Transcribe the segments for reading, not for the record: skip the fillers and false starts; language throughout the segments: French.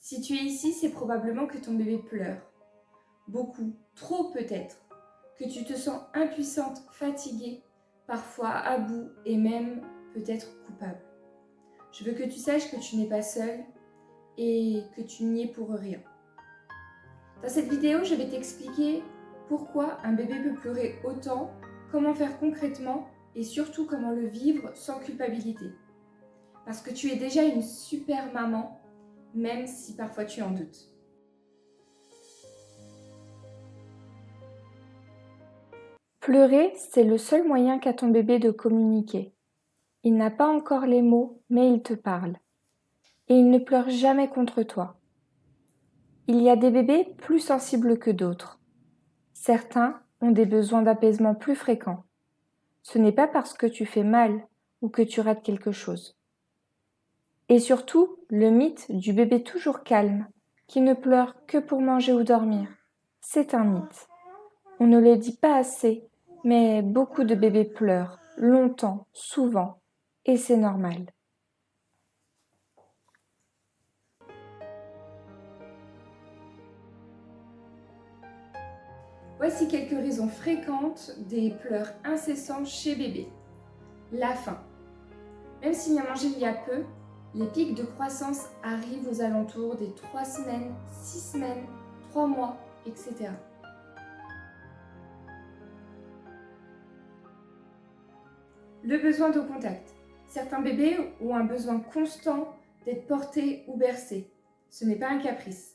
Si tu es ici, c'est probablement que ton bébé pleure. Beaucoup, trop peut-être. Que tu te sens impuissante, fatiguée, parfois à bout et même peut-être coupable. Je veux que tu saches que tu n'es pas seule et que tu n'y es pour rien. Dans cette vidéo, je vais t'expliquer pourquoi un bébé peut pleurer autant, comment faire concrètement et surtout comment le vivre sans culpabilité. Parce que tu es déjà une super maman, même si parfois tu en doutes. Pleurer, c'est le seul moyen qu'a ton bébé de communiquer. Il n'a pas encore les mots, mais il te parle. Et il ne pleure jamais contre toi. Il y a des bébés plus sensibles que d'autres. Certains ont des besoins d'apaisement plus fréquents. Ce n'est pas parce que tu fais mal ou que tu rates quelque chose. Et surtout, le mythe du bébé toujours calme, qui ne pleure que pour manger ou dormir. C'est un mythe. On ne le dit pas assez, mais beaucoup de bébés pleurent, longtemps, souvent, et c'est normal. Voici quelques raisons fréquentes des pleurs incessants chez bébé. La faim. Même s'il a mangé il y a peu, les pics de croissance arrivent aux alentours des 3 semaines, 6 semaines, 3 mois, etc. Le besoin de contact. Certains bébés ont un besoin constant d'être portés ou bercés. Ce n'est pas un caprice.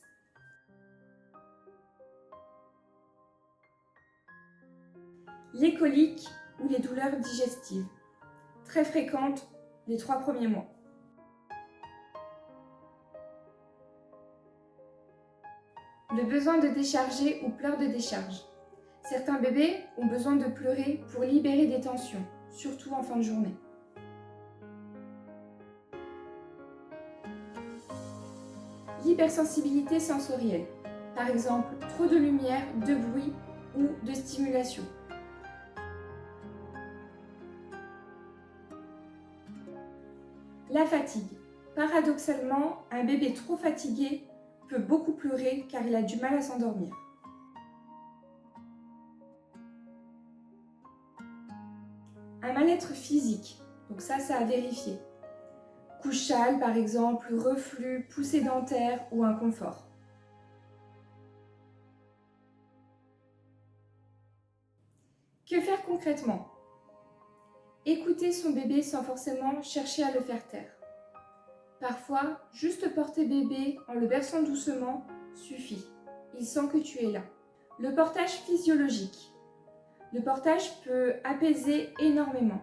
Les coliques ou les douleurs digestives, très fréquentes les 3 premiers mois. Le besoin de décharger ou pleurs de décharge. Certains bébés ont besoin de pleurer pour libérer des tensions, surtout en fin de journée. L'hypersensibilité sensorielle, par exemple trop de lumière, de bruit ou de stimulation. La fatigue. Paradoxalement, un bébé trop fatigué peut beaucoup pleurer car il a du mal à s'endormir. Un mal-être physique, donc ça à vérifier. Couchale par exemple, reflux, poussée dentaire ou inconfort. Que faire concrètement? Écouter son bébé sans forcément chercher à le faire taire. Parfois, juste porter bébé en le berçant doucement suffit. Il sent que tu es là. Le portage physiologique. Le portage peut apaiser énormément,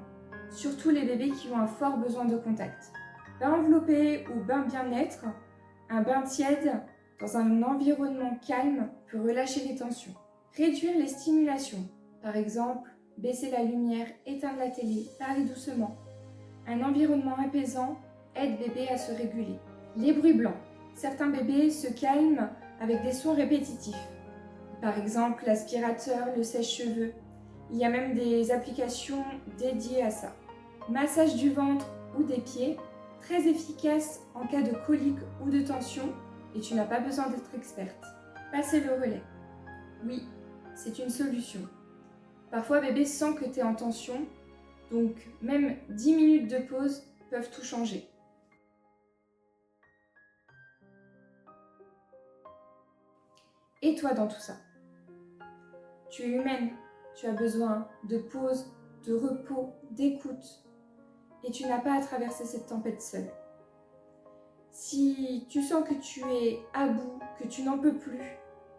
surtout les bébés qui ont un fort besoin de contact. Bain enveloppé ou bain bien-être, un bain tiède dans un environnement calme peut relâcher les tensions. Réduire les stimulations, par exemple, baisser la lumière, éteindre la télé, parler doucement. Un environnement apaisant aide bébé à se réguler. Les bruits blancs. Certains bébés se calment avec des sons répétitifs. Par exemple, l'aspirateur, le sèche-cheveux. Il y a même des applications dédiées à ça. Massage du ventre ou des pieds, très efficace en cas de colique ou de tension et tu n'as pas besoin d'être experte. Passer le relais. Oui, c'est une solution. Parfois, bébé sent que tu es en tension, donc même 10 minutes de pause peuvent tout changer. Et toi dans tout ça? Tu es humaine, tu as besoin de pause, de repos, d'écoute. Et tu n'as pas à traverser cette tempête seule. Si tu sens que tu es à bout, que tu n'en peux plus,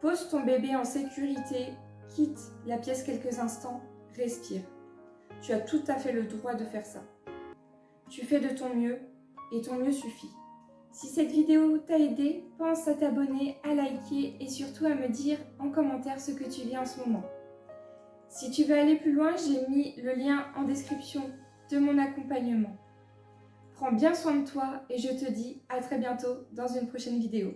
pose ton bébé en sécurité, quitte la pièce quelques instants, respire. Tu as tout à fait le droit de faire ça. Tu fais de ton mieux et ton mieux suffit. Si cette vidéo t'a aidé, pense à t'abonner, à liker et surtout à me dire en commentaire ce que tu vis en ce moment. Si tu veux aller plus loin, j'ai mis le lien en description de mon accompagnement. Prends bien soin de toi et je te dis à très bientôt dans une prochaine vidéo.